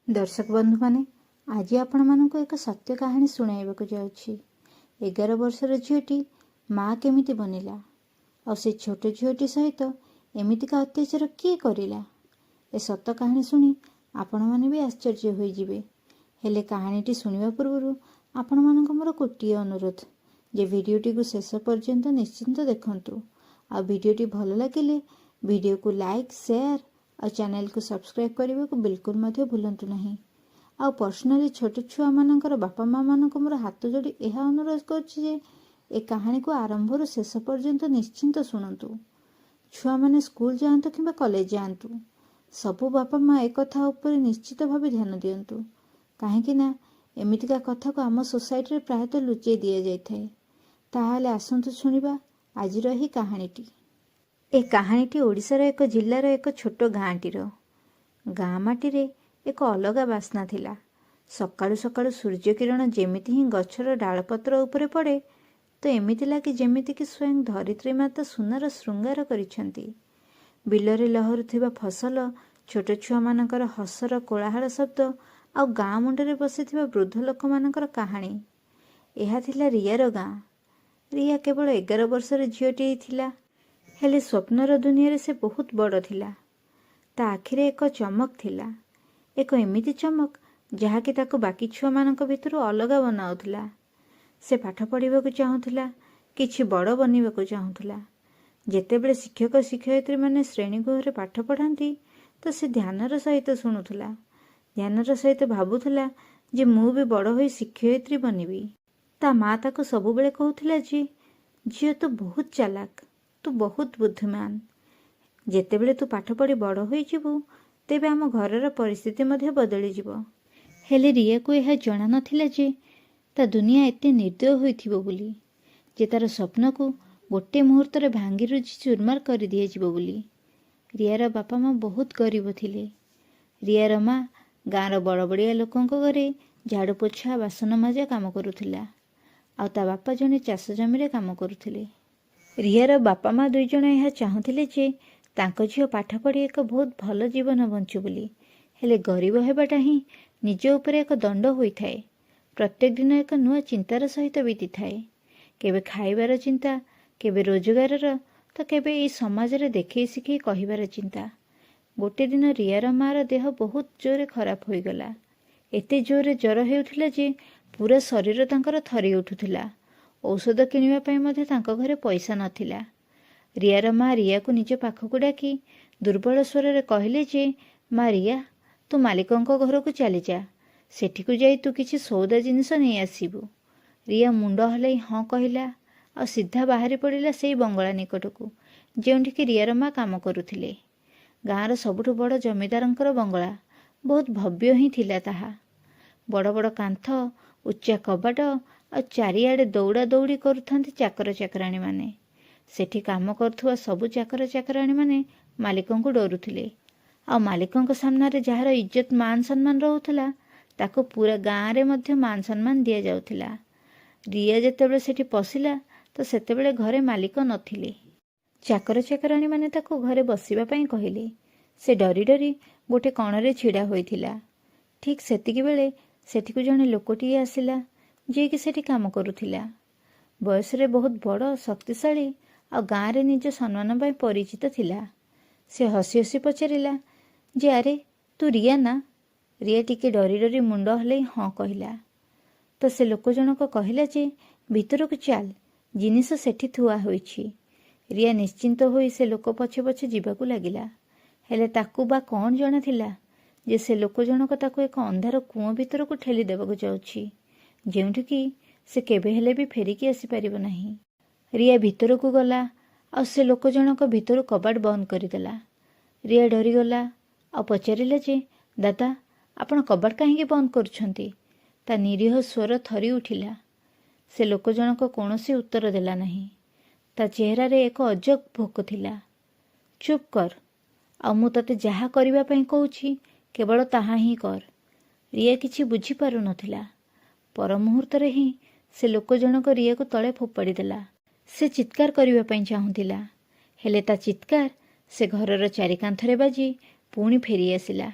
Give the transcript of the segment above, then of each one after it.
दर्शक बंधु माने आज आपण मानक एक सत्य कहानी शुणाइबाकु जाउछि। 11 वर्षर झीटी माँ केमिति बनिला और से छोट झीटी सहित एमितिका अत्याचार किए करिला। ए सत्य कहानी शुणी आपण माने भी आश्चर्य होई जिवे। हेले कहानीटी शुणिबा पूर्व आपण मानक मोर कोटिए अनुरोध जे भिडियोटी को शेष पर्यंत निश्चिंत देखंतु। आ भिडियोटी भल लगिले भिडियो को लाइक शेयर और चैनल को सब्सक्राइब करने को बिल्कुल मध्य भूलंतु नहीं। आ पर्सनली छोट छुआ मानकर बापा माँ मानक मोर हाथ जोड़ी यह अनुरोध करछि जे ए कहानी को आरंभ शेष पर्यंत निश्चिंत शुणु। छुआ माने स्कूल जातु कि कॉलेज जातु सबु बापा माँ एक कथा उपर निश्चित भाव ध्यान दियंतु। कहीं ना एमितिका कथा को आम सोसाइटी रे प्रायतः लुचेई दिया जाए। ताहाले आसंतु शुणिबा आजिर ही कहानीटी। ए कहानीटी ओडिशार एक जिल्लार एक छोट गाँटीर। गाँ माटीरे एक अलगा बास्ना थिला। सकाळु सकाळु सूर्य किरण जेमिति ही गछर डालपत्र उपरे पड़े तो एमिति लागे जेमिति कि स्वयं धरित्री माता सुनार श्रृंगार करिसेंती। बिलरे लहरुथिबा फसल, छोट छुआ मानकर हसर कोलाहल शब्द आ गाँ मुंडरे बसिथिबा वृद्ध लोक मानकर कहानी। एहा थिला रियार गाँ। रिया केवल 11 वर्षर झीटी थिला। हेले स्वप्नर दुनिया से बहुत बड़ थिला। ता आखिरे एक चमक थिला, एक एमिति चमक जहाँकि ताको बाकी छुआ मानक भितर अलगा बनाउथिला। से पाठ पढ़िबाकु चाहुथिला, किछि बड़ बनिबाकु चाहुथिला। जेतेबेले शिक्षक शिक्षयित्री माने श्रेणी गृह पाठ पढ़ाती तो से ध्यानर सहित शुणुथिला, ध्यानर सहित भाबुथिला जे मु भी बड़ होई शिक्षयित्री बनिबी। ता माँ ताको सबुबेले कहूथिला जे झियो तो बहुत चालाक, तू बहुत बुद्धिमान। जेतेबेले तू पाठ पढ़ी बड़ होई जिबु तेबे आम घरर परिस्थिति मध्य बदली जिवो। हेले रिया को यह जणा नथिला जे ता दुनिया एते निर्दय होइथिबो बोली, जे तार स्वप्न को गोटे मुहूर्त रे भांगी रुजी चुरमार कर दिए जिवो बोली। रियार बापा माँ बहुत गरीब थिले। रियार माँ गाँर बड़ बड़िया लोकंक घरे झाड़ू पोछा बासन मजा काम करुथिला। आ ता बापा जने चाष जमी रे काम करुथिले। रियार बापा माँ दुई जण यह चाहुथिले जे तांको झियो पाठ पढ़ी एक बहुत भल जीवन बंचु बोली। हेले गरीब हेबाटा ही निज उपरे एक दंड होइथाए। प्रत्येक दिन एक नुआ चिंतार सहित बीती थाए। केबे खाइबार चिंता, केबे रोजगारर, तो केबे ई समाज रे देखै सिखै कहिबार चिंता। गोटे दिन रियार मार देह बहुत जोरे खराब होई गला। एते जोरे जर हेउथिला जे पूरा शरीर तांकर थरी उठुथिला। औषध किनिबा पई मध्ये तांको घरे पैसा नथिला। रियार माँ रिया को निज पाखकु डाकी दुर्बल स्वर रे कहले जे माँ रिया, तू मालिकंक घर को चली जा, सेठिकु जाई तू किछि सौदा जिनिस नहीं आसीबु। रिया मुंड हलाई हाँ कहला आ सीधा बाहरी पड़िला सेई बंगला निकटकू जेउठी कि रियार माँ काम करुथिले। गाँर सबुठु बड़ जमीदारंकर बंगला, बहुत भव्य ही थिला ताहा। बड़ बड़ कांथ, उच्चा कबाट आ चारिआडे दौड़ा दौड़ी करुथांती चाकर चाकराणी माने। सेठी काम करथुवा सबु चाकर चाकराणी माने मालिकंकु डरुथिले। आ मालिकंक सामने जହାର इज्जत मान सम्मान रहुथला ताको पूरा गाँ रे मध्य मान सम्मान दिया जाउथिला। रिया जेतेबेले सेठी पसिला तो सेतेबेले घरे मालिक नथिले। चाकर चाकराणी माने ताको घरे बसिबा पई कहिले। से डरी डरी गोटे कणरे छिड़ा होइथिला। ठीक सेतिकी बेले सेठिकु जणे लोकटिए आसिला जे कि सेठी काम करुथिला। बयस रे बहुत बड़ शक्तिशाली आ गाँ रे निज सम्मान पई परिचित थिला। से हसी हसी पचारिला जे अरे तू रिया ना? रिया टिके डरी डरी मुंड हलै हाँ कहला। तो से लोक जनक कहला जे भितरकु चाल, जिनिस सेठी थुआ होइछि। रिया निश्चिंत होई से लोक पछे पछे जीवाकू लागिला। हेले ताकू बा कौन जणा थिला जे से लोक जनक ताकू एक अंधार कूଅ भितरकू ठेली देबाकू जाउछि, जेउठी कि से केबे हेले भी फेरिकी आसी परिबो नाही। रिया भितरकू गला आ से लोक जनक भितरु कबाट बंद करिदेला। रिया डरी गला आ पचारिला जे दादा आपण कबाट काहेकि बंद करुछंती? ता निरीह स्वर थरी उठिला। से लोक जनक कौनसी उत्तर देला नहीं। ता चेहरा रे एक अजब भोक थिला। चुप कर, आ मु तते जहा करिबा पई कहूछि केवल ताहा ही कर। रिया किछि बुझी पारु नथिला। पर मुहूर्त रे ही से लोक जनक रिया को तळे फोपाड़ी देला। से चित्कार करिबा पई चाहुथिला, हेले ता चित्कार से घरर चारिकांथरे बाजी पुणी फेरी आसिला।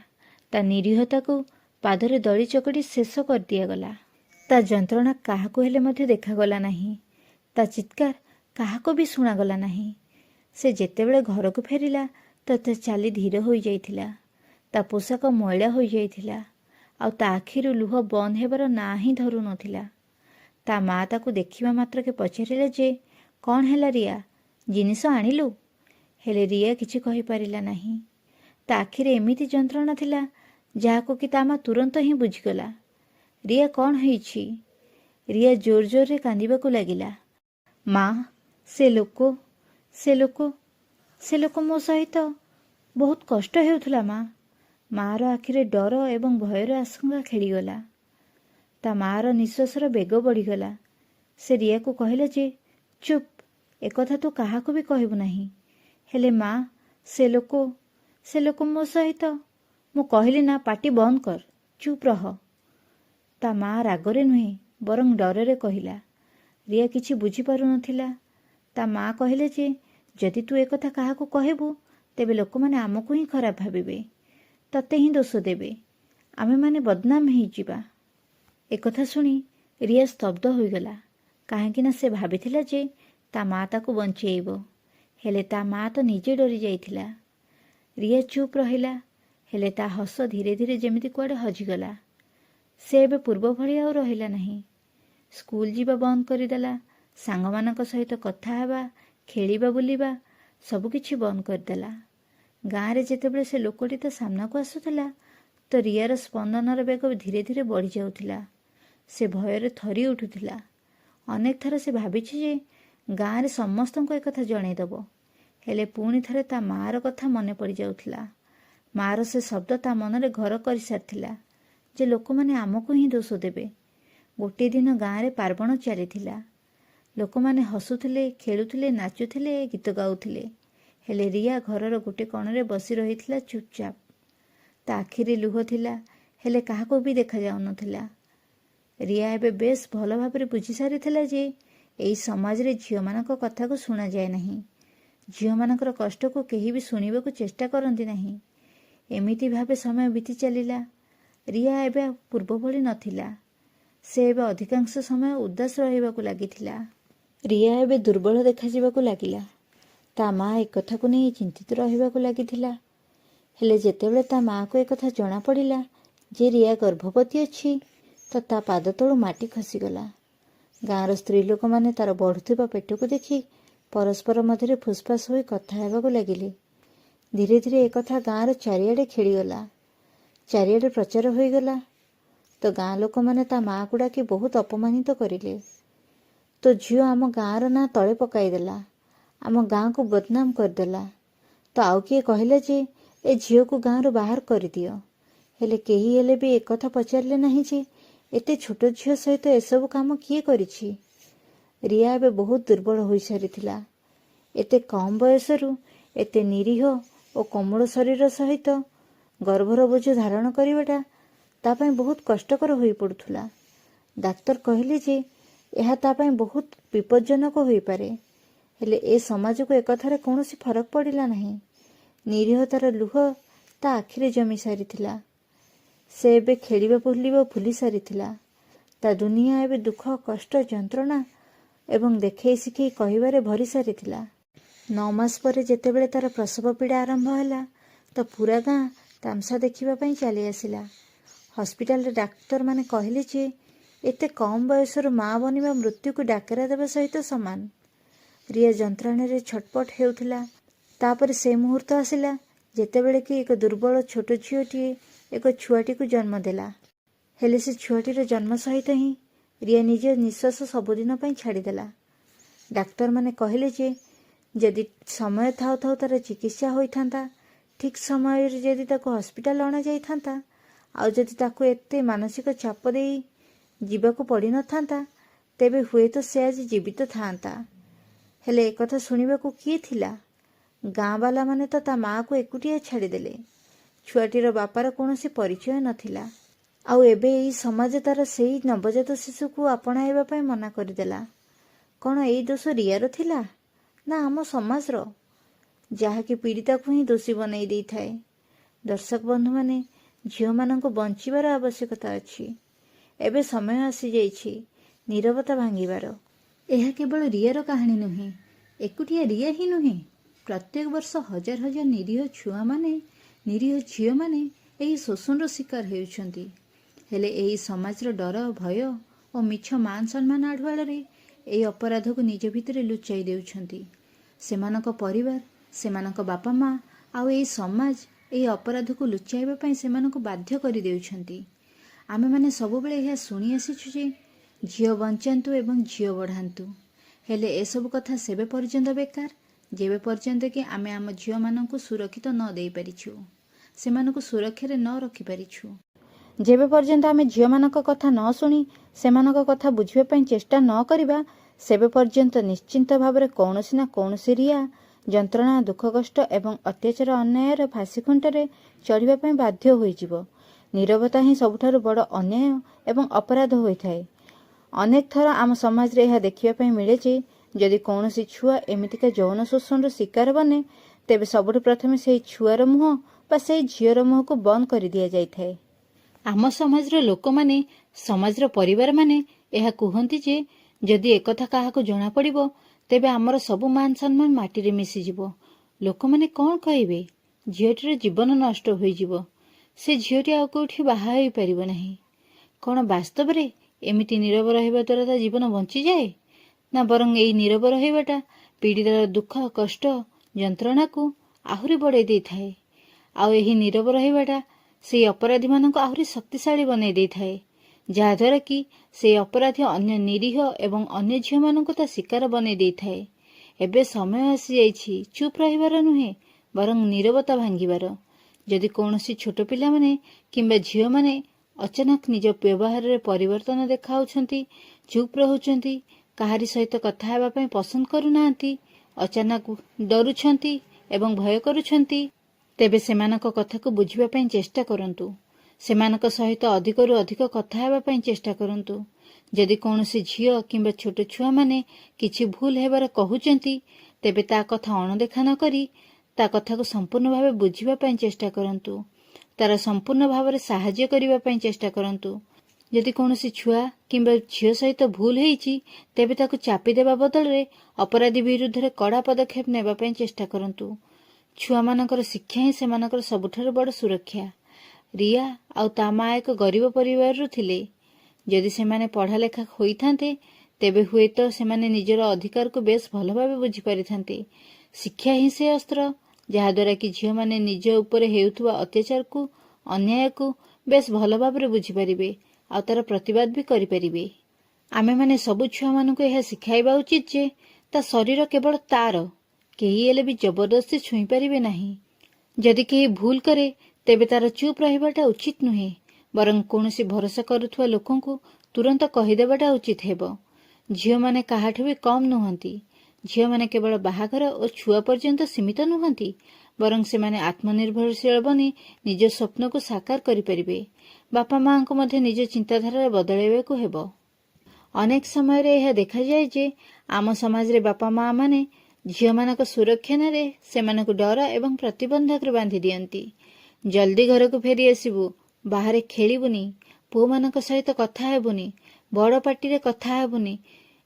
ता निरीहताकू ପାଦରେ ଦଳି ଚକଟି ଶେଷ କରିଦିଆଗଲା। ତା ଯନ୍ତ୍ରଣା କାହାକୁ ହେଲେ ମଧ୍ୟ ଦେଖାଗଲା ନାହିଁ। ତା ଚିତ୍କାର କାହାକୁ ବି ଶୁଣାଗଲା ନାହିଁ। ସେ ଯେତେବେଳେ ଘରକୁ ଫେରିଲା ତ ତା ଚାଲି ଧୀର ହୋଇଯାଇଥିଲା। ତା ପୋଷାକ ମଇଳା ହୋଇଯାଇଥିଲା ଆଉ ତା ଆଖିରୁ ଲୁହ ବନ୍ଦ ହେବାର ନାଁ ହିଁ ଧରୁନଥିଲା। ତା ମା ତାକୁ ଦେଖିବା ମାତ୍ରକେ ପଚାରିଲା ଯେ, କ'ଣ ହେଲା ରିଆ, ଜିନିଷ ଆଣିଲୁ? ହେଲେ ରିଆ କିଛି କହିପାରିଲା ନାହିଁ। ତା ଆଖିରେ ଏମିତି ଯନ୍ତ୍ରଣା ଥିଲା ଯାହାକୁ କି ତା ମା ତୁରନ୍ତ ହିଁ ବୁଝିଗଲା। ରିଆ, କ'ଣ ହେଇଛି? ରିଆ ଜୋର ଜୋରରେ କାନ୍ଦିବାକୁ ଲାଗିଲା। ମା, ସେ ଲୋକ ମୋ ସହିତ ବହୁତ କଷ୍ଟ ହେଉଥିଲା ମା। ମାର ଆଖିରେ ଡର ଏବଂ ଭୟର ଆଶଙ୍କା ଖେଳିଗଲା। ତା ମାର ନିଶ୍ୱାସର ବେଗ ବଢ଼ିଗଲା। ସେ ରିଆକୁ କହିଲା ଯେ, ଚୁପ୍, ଏକଥା ତୁ କାହାକୁ ବି କହିବୁ ନାହିଁ। ହେଲେ ମା, ସେ ଲୋକ ମୋ ସହିତ। ମୁଁ କହିଲି ନା, ପାଟି ବନ୍ଦ କର, ଚୁପ୍ ରହ। ତା ମା ରାଗରେ ନୁହେଁ ବରଂ ଡରରେ କହିଲା। ରିଆ କିଛି ବୁଝିପାରୁନଥିଲା। ତା ମା କହିଲେ ଯେ, ଯଦି ତୁ ଏକଥା କାହାକୁ କହିବୁ ତେବେ ଲୋକମାନେ ଆମକୁ ହିଁ ଖରାପ ଭାବିବେ, ତତେ ହିଁ ଦୋଷ ଦେବେ, ଆମେମାନେ ବଦନାମ ହେଇଯିବା। ଏକଥା ଶୁଣି ରିଆ ସ୍ତବ୍ଧ ହୋଇଗଲା। କାହିଁକି ନା ସେ ଭାବିଥିଲା ଯେ ତା ମା ତାକୁ ବଞ୍ଚେଇବ। ହେଲେ ତା ମା ତ ନିଜେ ଡରି ଯାଇଥିଲା। ରିଆ ଚୁପ୍ ରହିଲା। ହେଲେ ତା ହସ ଧୀରେ ଧୀରେ ଯେମିତି କୁଆଡ଼େ ହଜିଗଲା। ସେ ଏବେ ପୂର୍ବ ଭଳି ଆଉ ରହିଲା ନାହିଁ। ସ୍କୁଲ ଯିବା ବନ୍ଦ କରିଦେଲା। ସାଙ୍ଗମାନଙ୍କ ସହିତ କଥା ହେବା, ଖେଳିବା, ବୁଲିବା ସବୁକିଛି ବନ୍ଦ କରିଦେଲା। ଗାଁରେ ଯେତେବେଳେ ସେ ଲୋକଟି ତା ସାମ୍ନାକୁ ଆସୁଥିଲା ତ ରିଆର ସ୍ପନ୍ଦନର ବେଗ ଧୀରେ ଧୀରେ ବଢ଼ି ଯାଉଥିଲା। ସେ ଭୟରେ ଥରି ଉଠୁଥିଲା। ଅନେକ ଥର ସେ ଭାବିଛି ଯେ ଗାଁରେ ସମସ୍ତଙ୍କୁ ଏକଥା ଜଣେଇଦେବ। ହେଲେ ପୁଣି ଥରେ ତା ମାଆର କଥା ମନେ ପଡ଼ିଯାଉଥିଲା। ମାଆର ସେ ଶବ୍ଦ ତା ମନରେ ଘର କରିସାରିଥିଲା ଯେ ଲୋକମାନେ ଆମକୁ ହିଁ ଦୋଷ ଦେବେ। ଗୋଟିଏ ଦିନ ଗାଁରେ ପାର୍ବଣ ଚାଲିଥିଲା। ଲୋକମାନେ ହସୁଥିଲେ, ଖେଳୁଥିଲେ, ନାଚୁଥିଲେ, ଗୀତ ଗାଉଥିଲେ। ହେଲେ ରିଆ ଘରର ଗୋଟେ କୋଣରେ ବସି ରହିଥିଲା ଚୁପଚାପ। ତା ଆଖିରେ ଲୁହ ଥିଲା, ହେଲେ କାହାକୁ ବି ଦେଖାଯାଉନଥିଲା। ରିଆ ଏବେ ବେଶ ଭଲ ଭାବରେ ବୁଝି ସାରିଥିଲା ଯେ ଏହି ସମାଜରେ ଝିଅମାନଙ୍କ କଥାକୁ ଶୁଣାଯାଏ ନାହିଁ। ଝିଅମାନଙ୍କର କଷ୍ଟକୁ କେହି ବି ଶୁଣିବାକୁ ଚେଷ୍ଟା କରନ୍ତି ନାହିଁ। ଏମିତି ଭାବେ ସମୟ ବିତି ଚାଲିଲା। ରିଆ ଏବେ ପୂର୍ବ ଭଳି ନଥିଲା। ସେ ଏବେ ଅଧିକାଂଶ ସମୟ ଉଦାସ ରହିବାକୁ ଲାଗିଥିଲା। ରିଆ ଏବେ ଦୁର୍ବଳ ଦେଖାଯିବାକୁ ଲାଗିଲା। ତା ମା ଏକଥାକୁ ନେଇ ଚିନ୍ତିତ ରହିବାକୁ ଲାଗିଥିଲା। ହେଲେ ଯେତେବେଳେ ତା ମାଆକୁ ଏକଥା ଜଣାପଡ଼ିଲା ଯେ ରିଆ ଗର୍ଭବତୀ ଅଛି ତ ତା ପାଦ ତଳୁ ମାଟି ଖସିଗଲା। ଗାଁର ସ୍ତ୍ରୀ ଲୋକମାନେ ତାର ବଢ଼ୁଥିବା ପେଟକୁ ଦେଖି ପରସ୍ପର ମଧ୍ୟରେ ଫୁସଫାସ ହୋଇ କଥା ହେବାକୁ ଲାଗିଲେ। ଧୀରେ ଧୀରେ ଏକଥା ଗାଁର ଚାରିଆଡ଼େ ଖେଳିଗଲା। ଚାରିଆଡ଼େ ପ୍ରଚାର ହୋଇଗଲା। ତ ଗାଁ ଲୋକମାନେ ତା ମାଆକୁ ଡାକି ବହୁତ ଅପମାନିତ କରିଲେ। ତୋ ଝିଅ ଆମ ଗାଁର ନାଁ ତଳେ ପକାଇଦେଲା, ଆମ ଗାଁକୁ ବଦନାମ କରିଦେଲା। ତ ଆଉ କିଏ କହିଲା ଯେ ଏ ଝିଅକୁ ଗାଁରୁ ବାହାର କରିଦିଅ। ହେଲେ କେହି ହେଲେ ବି ଏକଥା ପଚାରିଲେ ନାହିଁ ଯେ ଏତେ ଛୋଟ ଝିଅ ସହିତ ଏସବୁ କାମ କିଏ କରିଛି। ରିଆ ଏବେ ବହୁତ ଦୁର୍ବଳ ହୋଇସାରିଥିଲା। ଏତେ କମ୍ ବୟସରୁ ଏତେ ନିରୀହ ଓ କୋମଳ ଶରୀର ସହିତ ଗର୍ଭର ବୋଝ ଧାରଣ କରିବାଟା ତା ପାଇଁ ବହୁତ କଷ୍ଟକର ହୋଇପଡ଼ୁଥିଲା। ଡାକ୍ତର କହିଲେ ଯେ ଏହା ତା ପାଇଁ ବହୁତ ବିପଜ୍ଜନକ ହୋଇପାରେ। ହେଲେ ଏ ସମାଜକୁ ଏକଥାରେ କୌଣସି ଫରକ ପଡ଼ିଲା ନାହିଁ। ନିରୀହତାର ଲୁହ ତା ଆଖିରେ ଜମି ସାରିଥିଲା। ସେ ଏବେ ଖେଳିବା ବୁଲିବା ଭୁଲି ସାରିଥିଲା। ତା ଦୁନିଆ ଏବେ ଦୁଃଖ, କଷ୍ଟ, ଯନ୍ତ୍ରଣା ଏବଂ ଦେଖେଇ ଶିଖେଇ କହିବାରେ ଭରି ସାରିଥିଲା। 9 ମାସ ପରେ ଯେତେବେଳେ ତାର ପ୍ରସବ ପୀଡ଼ା ଆରମ୍ଭ ହେଲା ତ ପୁରା ଗାଁ ତାମସା ଦେଖିବା ପାଇଁ ଚାଲି ଆସିଲା। ହସ୍ପିଟାଲରେ ଡାକ୍ତରମାନେ କହିଲେ ଯେ ଏତେ କମ୍ ବୟସରୁ ମା ବନିବା ମୃତ୍ୟୁକୁ ଡାକରା ଦେବା ସହିତ ସମାନ। ରିଆ ଯନ୍ତ୍ରଣାରେ ଛଟପଟ ହେଉଥିଲା। ତାପରେ ସେ ମୁହୂର୍ତ୍ତ ଆସିଲା ଯେତେବେଳେ କି ଏକ ଦୁର୍ବଳ ଛୋଟ ଝିଅଟିଏ ଏକ ଛୁଆଟିକୁ ଜନ୍ମ ଦେଲା। ହେଲେ ସେ ଛୁଆଟିର ଜନ୍ମ ସହିତ ହିଁ ରିଆ ନିଜ ନିଶ୍ୱାସ ସବୁଦିନ ପାଇଁ ଛାଡ଼ିଦେଲା। ଡାକ୍ତରମାନେ କହିଲେ ଯେ ଯଦି ସମୟ ଥାଉ ଥାଉ ତାର ଚିକିତ୍ସା ହୋଇଥାନ୍ତା, ଠିକ୍ ସମୟରେ ଯଦି ତାକୁ ହସ୍ପିଟାଲ ଅଣାଯାଇଥାନ୍ତା, ଆଉ ଯଦି ତାକୁ ଏତେ ମାନସିକ ଚାପ ଦେଇ ଯିବାକୁ ପଡ଼ିନଥାନ୍ତା, ତେବେ ହୁଏତ ସେ ଆଜି ଜୀବିତ ଥାଆନ୍ତା। ହେଲେ ଏକଥା ଶୁଣିବାକୁ କିଏ ଥିଲା? ଗାଁବାଲାମାନେ ତ ତା ମାଆକୁ ଏକୁଟିଆ ଛାଡ଼ିଦେଲେ। ଛୁଆଟିର ବାପାର କୌଣସି ପରିଚୟ ନଥିଲା। ଆଉ ଏବେ ଏହି ସମାଜ ତାର ସେଇ ନବଜାତ ଶିଶୁକୁ ଆପଣାଇବା ପାଇଁ ମନା କରିଦେଲା। କ'ଣ ଏଇ ଦୋଷ ରିଆର ଥିଲା ନା ଆମ ସମାଜର, ଯାହାକି ପୀଡ଼ିତାକୁ ହିଁ ଦୋଷୀ ବନେଇ ଦେଇଥାଏ? ଦର୍ଶକ ବନ୍ଧୁମାନେ, ଝିଅମାନଙ୍କୁ ବଞ୍ଚିବାର ଆବଶ୍ୟକତା ଅଛି। ଏବେ ସମୟ ଆସିଯାଇଛି ନୀରବତା ଭାଙ୍ଗିବାର। ଏହା କେବଳ ରିୟାର କାହାଣୀ ନୁହେଁ, ଏକୁଟିଆ ରିୟା ହିଁ ନୁହେଁ। ପ୍ରତ୍ୟେକ ବର୍ଷ ହଜାର ହଜାର ନିରୀହ ଛୁଆମାନେ, ନିରୀହ ଝିଅମାନେ ଏହି ଶୋଷଣର ଶିକାର ହେଉଛନ୍ତି। ହେଲେ ଏହି ସମାଜର ଡର, ଭୟ ଓ ମିଛ ମାନ ସମ୍ମାନ ଆଢ଼ୁଆଳରେ ଏହି ଅପରାଧକୁ ନିଜ ଭିତରେ ଲୁଚାଇ ଦେଉଛନ୍ତି। ସେମାନଙ୍କ ପରିବାର, ସେମାନଙ୍କ ବାପା ମା ଆଉ ଏହି ସମାଜ ଏହି ଅପରାଧକୁ ଲୁଚାଇବା ପାଇଁ ସେମାନଙ୍କୁ ବାଧ୍ୟ କରିଦେଉଛନ୍ତି। ଆମେମାନେ ସବୁବେଳେ ଏହା ଶୁଣି ଆସିଛୁ ଯେ ଝିଅ ବଞ୍ଚାନ୍ତୁ ଏବଂ ଝିଅ ବଢ଼ାନ୍ତୁ। ହେଲେ ଏସବୁ କଥା ସେବେ ପର୍ଯ୍ୟନ୍ତ ବେକାର ଯେବେ ପର୍ଯ୍ୟନ୍ତ କି ଆମେ ଆମ ଝିଅମାନଙ୍କୁ ସୁରକ୍ଷିତ ନ ଦେଇପାରିଛୁ, ସେମାନଙ୍କୁ ସୁରକ୍ଷାରେ ନ ରଖିପାରିଛୁ। ଯେବେ ପର୍ଯ୍ୟନ୍ତ ଆମେ ଝିଅମାନଙ୍କ କଥା ନ ଶୁଣି ସେମାନଙ୍କ କଥା ବୁଝିବା ପାଇଁ ଚେଷ୍ଟା ନ କରିବା, ସେବେ ପର୍ଯ୍ୟନ୍ତ ନିଶ୍ଚିନ୍ତ ଭାବରେ କୌଣସି ନା କୌଣସି ରିୟା ଯନ୍ତ୍ରଣା, ଦୁଃଖ କଷ୍ଟ ଏବଂ ଅତ୍ୟାଚାର ଅନ୍ୟାୟର ଫାଶୀ ଖୁଣ୍ଟରେ ଚଢ଼ିବା ପାଇଁ ବାଧ୍ୟ ହୋଇଯିବ। ନୀରବତା ହିଁ ସବୁଠାରୁ ବଡ଼ ଅନ୍ୟାୟ ଏବଂ ଅପରାଧ ହୋଇଥାଏ। ଅନେକ ଥର ଆମ ସମାଜରେ ଏହା ଦେଖିବା ପାଇଁ ମିଳେ ଯେ ଯଦି କୌଣସି ଛୁଆ ଏମିତିକା ଯୌନ ଶୋଷଣର ଶିକାର ବନେ, ତେବେ ସବୁଠୁ ପ୍ରଥମେ ସେହି ଛୁଆର ମୁହଁ ବା ସେହି ଝିଅର ମୁହଁକୁ ବନ୍ଦ କରିଦିଆଯାଇଥାଏ। ଆମ ସମାଜର ଲୋକମାନେ, ସମାଜର ପରିବାରମାନେ ଏହା କୁହନ୍ତି ଯେ ଯଦି ଏକଥା କାହାକୁ ଜଣାପଡ଼ିବ, ତେବେ ଆମର ସବୁ ମାନ ସମ୍ମାନ ମାଟିରେ ମିଶିଯିବ। ଲୋକମାନେ କ'ଣ କହିବେ? ଝିଅଟିର ଜୀବନ ନଷ୍ଟ ହୋଇଯିବ। ସେ ଝିଅଟି ଆଉ କେଉଁଠି ବାହା ହୋଇପାରିବ ନାହିଁ। କ'ଣ ବାସ୍ତବରେ ଏମିତି ନୀରବ ରହିବା ଦ୍ୱାରା ତା ଜୀବନ ବଞ୍ଚିଯାଏ? ନା ବରଂ ଏହି ନୀରବ ରହିବାଟା ପୀଡ଼ିତାର ଦୁଃଖ, କଷ୍ଟ, ଯନ୍ତ୍ରଣାକୁ ଆହୁରି ବଢ଼ାଇ ଦେଇଥାଏ। ଆଉ ଏହି ନୀରବ ରହିବାଟା ସେହି ଅପରାଧୀମାନଙ୍କୁ ଆହୁରି ଶକ୍ତିଶାଳୀ ବନାଇ ଦେଇଥାଏ, ଯାହାଦ୍ୱାରା କି ସେହି ଅପରାଧୀ ଅନ୍ୟ ନିରୀହ ଏବଂ ଅନ୍ୟ ଝିଅମାନଙ୍କୁ ତା ଶିକାର ବନାଇ ଦେଇଥାଏ। ଏବେ ସମୟ ଆସିଯାଇଛି ଚୁପ୍ ରହିବାର ନୁହେଁ, ବରଂ ନୀରବତା ଭାଙ୍ଗିବାର। ଯଦି କୌଣସି ଛୋଟ ପିଲାମାନେ କିମ୍ବା ଝିଅମାନେ ଅଚାନକ ନିଜ ବ୍ୟବହାରରେ ପରିବର୍ତ୍ତନ ଦେଖାଉଛନ୍ତି, ଚୁପ୍ ରହୁଛନ୍ତି, କାହାରି ସହିତ କଥା ହେବା ପାଇଁ ପସନ୍ଦ କରୁନାହାନ୍ତି, ଅଚାନକ ଡରୁଛନ୍ତି ଏବଂ ଭୟ କରୁଛନ୍ତି, ତେବେ ସେମାନଙ୍କ କଥାକୁ ବୁଝିବା ପାଇଁ ଚେଷ୍ଟା କରନ୍ତୁ। ସେମାନଙ୍କ ସହିତ ଅଧିକରୁ ଅଧିକ କଥା ହେବା ପାଇଁ ଚେଷ୍ଟା କରନ୍ତୁ। ଯଦି କୌଣସି ଝିଅ କିମ୍ବା ଛୋଟ ଛୁଆମାନେ କିଛି ଭୁଲ ହେବାର କହୁଛନ୍ତି, ତେବେ ତା କଥା ଅଣଦେଖା ନ କରି ତା କଥାକୁ ସମ୍ପୂର୍ଣ୍ଣ ଭାବେ ବୁଝିବା ପାଇଁ ଚେଷ୍ଟା କରନ୍ତୁ। ତାର ସମ୍ପୂର୍ଣ୍ଣ ଭାବରେ ସାହାଯ୍ୟ କରିବା ପାଇଁ ଚେଷ୍ଟା କରନ୍ତୁ। ଯଦି କୌଣସି ଛୁଆ କିମ୍ବା ଝିଅ ସହିତ ଭୁଲ ହେଇଛି, ତେବେ ତାକୁ ଚାପିଦେବା ବଦଳରେ ଅପରାଧୀ ବିରୁଦ୍ଧରେ କଡ଼ା ପଦକ୍ଷେପ ନେବା ପାଇଁ ଚେଷ୍ଟା କରନ୍ତୁ। ଛୁଆମାନଙ୍କର ଶିକ୍ଷା ହିଁ ସେମାନଙ୍କର ସବୁଠାରୁ ବଡ଼ ସୁରକ୍ଷା। ରିୟା ଆଉ ତା ମା ଏକ ଗରିବ ପରିବାରରୁ ଥିଲେ। ଯଦି ସେମାନେ ପଢ଼ାଲେଖା ହୋଇଥାନ୍ତେ, ତେବେ ହୁଏତ ସେମାନେ ନିଜର ଅଧିକାରକୁ ବେଶ ଭଲ ଭାବେ ବୁଝିପାରିଥାନ୍ତେ। ଶିକ୍ଷା ହିଁ ସେ ଅସ୍ତ୍ର, ଯାହାଦ୍ୱାରା କି ଝିଅମାନେ ନିଜ ଉପରେ ହେଉଥିବା ଅତ୍ୟାଚାରକୁ, ଅନ୍ୟାୟକୁ ବେଶ ଭଲ ଭାବରେ ବୁଝିପାରିବେ ଆଉ ତାର ପ୍ରତିବାଦ ବି କରିପାରିବେ। ଆମେମାନେ ସବୁ ଛୁଆମାନଙ୍କୁ ଏହା ଶିଖାଇବା ଉଚିତ ଯେ ତା ଶରୀର କେବଳ ତାର, କେହି ହେଲେ ବି ଜବରଦସ୍ତି ଛୁଇଁପାରିବେ ନାହିଁ। ଯଦି କେହି ଭୁଲ କରେ, ତେବେ ତାର ଚୁପ୍ ରହିବାଟା ଉଚିତ ନୁହେଁ, ବରଂ କୌଣସି ଭରସା କରୁଥିବା ଲୋକଙ୍କୁ ତୁରନ୍ତ କହିଦେବାଟା ଉଚିତ ହେବ। ଝିଅମାନେ କାହାଠୁ ବି କମ୍ ନୁହନ୍ତି। ଝିଅମାନେ କେବଳ ବାହାଘର ଓ ଛୁଆ ପର୍ଯ୍ୟନ୍ତ ସୀମିତ ନୁହନ୍ତି, ବରଂ ସେମାନେ ଆତ୍ମନିର୍ଭରଶୀଳ ବନି ନିଜ ସ୍ୱପ୍ନକୁ ସାକାର କରିପାରିବେ। ବାପା ମାଆଙ୍କୁ ମଧ୍ୟ ନିଜ ଚିନ୍ତାଧାରାରେ ବଦଳାଇବାକୁ ହେବ। ଅନେକ ସମୟରେ ଏହା ଦେଖାଯାଏ ଯେ ଆମ ସମାଜରେ ବାପା ମା ମାନେ ଝିଅମାନଙ୍କ ସୁରକ୍ଷା ନାଁରେ ସେମାନଙ୍କୁ ଡର ଏବଂ ପ୍ରତିବନ୍ଧକରେ ବାନ୍ଧି ଦିଅନ୍ତି। ଜଲ୍ଦି ଘରକୁ ଫେରି ଆସିବୁ, ବାହାରେ ଖେଳିବୁନି, ପୁଅମାନଙ୍କ ସହିତ କଥା ହେବୁନି, ବଡ଼ ପାଟିରେ କଥା ହେବୁନି,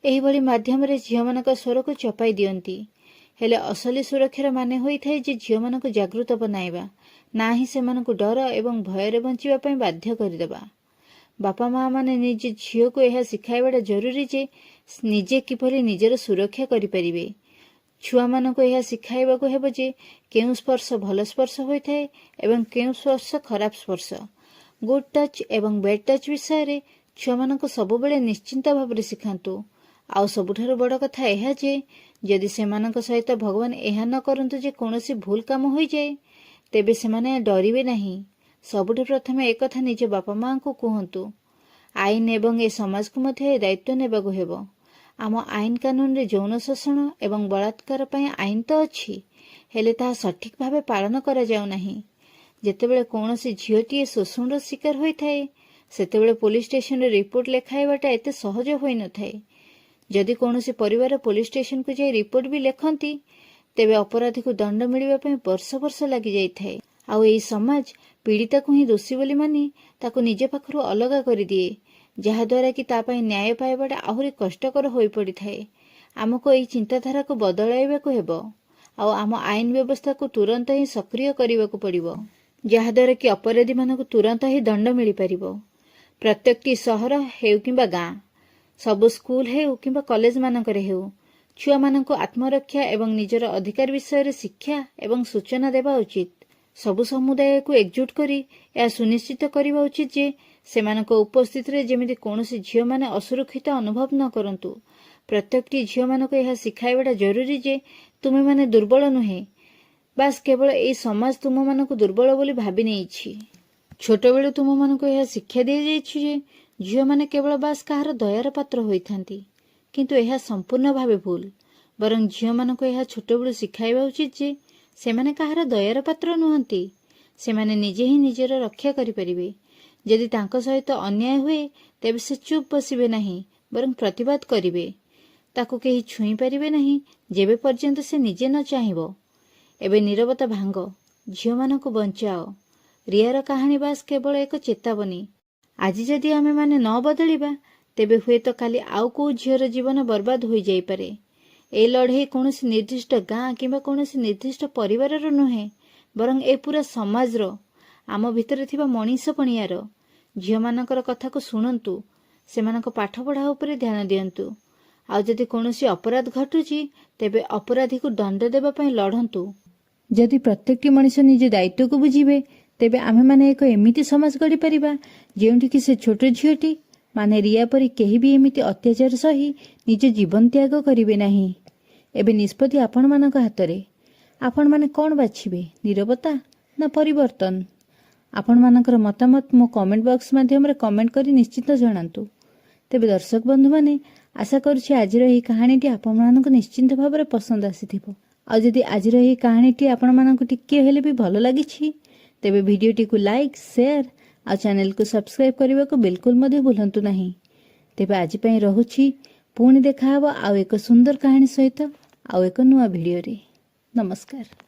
ଏହିଭଳି ମାଧ୍ୟମରେ ଝିଅମାନଙ୍କ ସ୍ୱରକୁ ଚପାଇ ଦିଅନ୍ତି। ହେଲେ ଅସଲି ସୁରକ୍ଷାର ମାନେ ହୋଇଥାଏ ଯେ ଝିଅମାନଙ୍କୁ ଜାଗୃତ ବନାଇବା, ନା ହିଁ ସେମାନଙ୍କୁ ଡର ଏବଂ ଭୟରେ ବଞ୍ଚିବା ପାଇଁ ବାଧ୍ୟ କରିଦେବା। ବାପା ମା ମାନେ ନିଜ ଝିଅକୁ ଏହା ଶିଖାଇବାଟା ଜରୁରୀ ଯେ ନିଜେ କିପରି ନିଜର ସୁରକ୍ଷା କରିପାରିବେ। ଛୁଆମାନଙ୍କୁ ଏହା ଶିଖାଇବାକୁ ହେବ ଯେ କେଉଁ ସ୍ପର୍ଶ ଭଲ ସ୍ପର୍ଶ ହୋଇଥାଏ ଏବଂ କେଉଁ ସ୍ପର୍ଶ ଖରାପ ସ୍ପର୍ଶ। ଗୁଡ୍ ଟଚ୍ ଏବଂ ବ୍ୟାଡ୍ ଟଚ୍ ବିଷୟରେ ଛୁଆମାନଙ୍କୁ ସବୁବେଳେ ନିଶ୍ଚିନ୍ତ ଭାବରେ ଶିଖାନ୍ତୁ। ଆଉ ସବୁଠାରୁ ବଡ଼ କଥା ଏହା ଯେ ଯଦି ସେମାନଙ୍କ ସହିତ ଭଗବାନ ଏହା ନ କରନ୍ତୁ ଯେ କୌଣସି ଭୁଲ କାମ ହୋଇଯାଏ, ତେବେ ସେମାନେ ଡରିବେ ନାହିଁ। ସବୁଠୁ ପ୍ରଥମେ ଏକଥା ନିଜ ବାପା ମାଆଙ୍କୁ କୁହନ୍ତୁ। ଆଇନ ଏବଂ ଏ ସମାଜକୁ ମଧ୍ୟ ଏ ଦାୟିତ୍ୱ ନେବାକୁ ହେବ। ଆମ ଆଇନ କାନୁନରେ ଯୌନ ଶୋଷଣ ଏବଂ ବଳାତ୍କାର ପାଇଁ ଆଇନ ତ ଅଛି, ହେଲେ ତାହା ସଠିକ୍ ଭାବେ ପାଳନ କରାଯାଉ ନାହିଁ। ଯେତେବେଳେ କୌଣସି ଝିଅଟିଏ ଶୋଷଣର ଶିକାର ହୋଇଥାଏ, ସେତେବେଳେ ପୋଲିସ ଷ୍ଟେସନରେ ରିପୋର୍ଟ ଲେଖାଇବାଟା ଏତେ ସହଜ ହୋଇନଥାଏ। ଯଦି କୌଣସି ପରିବାର ପୋଲିସ ଷ୍ଟେସନକୁ ଯାଇ ରିପୋର୍ଟ ବି ଲେଖନ୍ତି, ତେବେ ଅପରାଧୀକୁ ଦଣ୍ଡ ମିଳିବା ପାଇଁ ବର୍ଷ ବର୍ଷ ଲାଗିଯାଇଥାଏ। ଆଉ ଏହି ସମାଜ पीड़िताକୁ ହିଁ ଦୋଷୀ ବୋଲି ମାନି ତାକୁ ନିଜ ପାଖରୁ ଅଲଗା କରିଦିଏ, ଯାହାଦ୍ୱାରା କି ତା ପାଇଁ ନ୍ୟାୟ ପାଇବାଟା ଆହୁରି କଷ୍ଟକର ହୋଇପଡ଼ିଥାଏ। ଆମକୁ ଏହି ଚିନ୍ତାଧାରାକୁ ବଦଳାଇବାକୁ ହେବ ଆଉ ଆମ ଆଇନ ବ୍ୟବସ୍ଥାକୁ ତୁରନ୍ତ ହିଁ ସକ୍ରିୟ କରିବାକୁ ପଡ଼ିବ, ଯାହାଦ୍ୱାରା କି ଅପରାଧୀମାନଙ୍କୁ ତୁରନ୍ତ ହିଁ ଦଣ୍ଡ ମିଳିପାରିବ। ପ୍ରତ୍ୟେକଟି ସହର ହେଉ କିମ୍ବା ଗାଁ, ସବୁ ସ୍କୁଲ ହେଉ କିମ୍ବା କଲେଜମାନଙ୍କରେ ହେଉ, ଛୁଆମାନଙ୍କୁ ଆତ୍ମରକ୍ଷା ଏବଂ ନିଜର ଅଧିକାର ବିଷୟରେ ଶିକ୍ଷା ଏବଂ ସୂଚନା ଦେବା ଉଚିତ। ସବୁ ସମୁଦାୟକୁ ଏକଜୁଟ କରି ଏହା ସୁନିଶ୍ଚିତ କରିବା ଉଚିତ ଯେ ସେମାନଙ୍କ ଉପସ୍ଥିତିରେ ଯେମିତି କୌଣସି ଝିଅମାନେ ଅସୁରକ୍ଷିତ ଅନୁଭବ ନ କରନ୍ତୁ। ପ୍ରତ୍ୟେକଟି ଝିଅମାନଙ୍କୁ ଏହା ଶିଖାଇବାଟା ଜରୁରୀ ଯେ ତୁମେମାନେ ଦୁର୍ବଳ ନୁହେଁ, ବାସ୍ କେବଳ ଏହି ସମାଜ ତୁମମାନଙ୍କୁ ଦୁର୍ବଳ ବୋଲି ଭାବି ନେଇଛି। ଛୋଟବେଳୁ ତୁମମାନଙ୍କୁ ଏହା ଶିକ୍ଷା ଦିଆଯାଇଛି ଯେ ଝିଅମାନେ କେବଳ ବାସ୍ କାହାର ଦୟାର ପାତ୍ର ହୋଇଥାନ୍ତି, କିନ୍ତୁ ଏହା ସମ୍ପୂର୍ଣ୍ଣ ଭାବେ ଭୁଲ। ବରଂ ଝିଅମାନଙ୍କୁ ଏହା ଛୋଟବେଳୁ ଶିଖାଇବା ଉଚିତ ଯେ ସେମାନେ କାହାର ଦୟାର ପାତ୍ର ନୁହନ୍ତି, ସେମାନେ ନିଜେ ହିଁ ନିଜର ରକ୍ଷା କରିପାରିବେ। ଯଦି ତାଙ୍କ ସହିତ ଅନ୍ୟାୟ ହୁଏ ତେବେ ସେ ଚୁପ୍ ବସିବେ ନାହିଁ, ବରଂ ପ୍ରତିବାଦ କରିବେ। ତାକୁ କେହି ଛୁଇଁ ପାରିବେ ନାହିଁ ଯେବେ ପର୍ଯ୍ୟନ୍ତ ସେ ନିଜେ ନ ଚାହିଁବ। ଏବେ ନୀରବତା ଭାଙ୍ଗ, ଝିଅମାନଙ୍କୁ ବଞ୍ଚାଅ। ରିୟାର କାହାଣୀ ବାସ୍ କେବଳ ଏକ ଚେତାବନୀ। ଆଜି ଯଦି ଆମେମାନେ ନ ବଦଳିବା ତେବେ ହୁଏତ କାଲି ଆଉ କୋଉ ଝିଅର ଜୀବନ ବର୍ବାଦ ହୋଇଯାଇପାରେ। ଏ ଲଢ଼େଇ କୌଣସି ନିର୍ଦ୍ଦିଷ୍ଟ ଗାଁ କିମ୍ବା କୌଣସି ନିର୍ଦ୍ଦିଷ୍ଟ ପରିବାରର ନୁହେଁ, ବରଂ ଏ ପୁରା ସମାଜର, ଆମ ଭିତରେ ଥିବା ମଣିଷପଣିଆର। ଝିଅମାନଙ୍କର କଥାକୁ ଶୁଣନ୍ତୁ, ସେମାନଙ୍କ ପାଠପଢ଼ା ଉପରେ ଧ୍ୟାନ ଦିଅନ୍ତୁ, ଆଉ ଯଦି କୌଣସି ଅପରାଧ ଘଟୁଛି ତେବେ ଅପରାଧୀକୁ ଦଣ୍ଡ ଦେବା ପାଇଁ ଲଢ଼ନ୍ତୁ। ଯଦି ପ୍ରତ୍ୟେକଟି ମଣିଷ ନିଜ ଦାୟିତ୍ୱକୁ ବୁଝିବେ ତେବେ ଆମେମାନେ ଏକ ଏମିତି ସମାଜ ଗଢ଼ିପାରିବା ଯେଉଁଠିକି ସେ ଛୋଟ ଝିଅଟି ମାନେ ରିୟା ପରି କେହି ବି ଏମିତି ଅତ୍ୟାଚାର ସହି ନିଜ ଜୀବନ ତ୍ୟାଗ କରିବେ ନାହିଁ। ଏବେ ନିଷ୍ପତ୍ତି ଆପଣମାନଙ୍କ ହାତରେ। ଆପଣମାନେ କ'ଣ ବାଛିବେ, ନୀରବତା ନା ପରିବର୍ତ୍ତନ? ଆପଣମାନଙ୍କର ମତାମତ ମୋ କମେଣ୍ଟ ବକ୍ସ ମାଧ୍ୟମରେ କମେଣ୍ଟ କରି ନିଶ୍ଚିତ ଜଣାନ୍ତୁ। ତେବେ ଦର୍ଶକ ବନ୍ଧୁମାନେ, ଆଶା କରୁଛି ଆଜିର ଏହି କାହାଣୀଟି ଆପଣମାନଙ୍କୁ ନିଶ୍ଚିନ୍ତ ଭାବରେ ପସନ୍ଦ ଆସିଥିବ। ଆଉ ଯଦି ଆଜିର ଏହି କାହାଣୀଟି ଆପଣମାନଙ୍କୁ ଟିକିଏ ହେଲେ ବି ଭଲ ଲାଗିଛି ତେବେ ଭିଡ଼ିଓଟିକୁ ଲାଇକ୍, ସେୟାର ଆଉ ଚ୍ୟାନେଲକୁ ସବସ୍କ୍ରାଇବ୍ କରିବାକୁ ବିଲକୁଲ ମଧ୍ୟ ଭୁଲନ୍ତୁ ନାହିଁ। ତେବେ ଆଜି ପାଇଁ ରହୁଛି, ପୁଣି ଦେଖାହେବ ଆଉ ଏକ ସୁନ୍ଦର କାହାଣୀ ସହିତ ଆଉ ଏକ ନୂଆ ଭିଡ଼ିଓରେ। ନମସ୍କାର।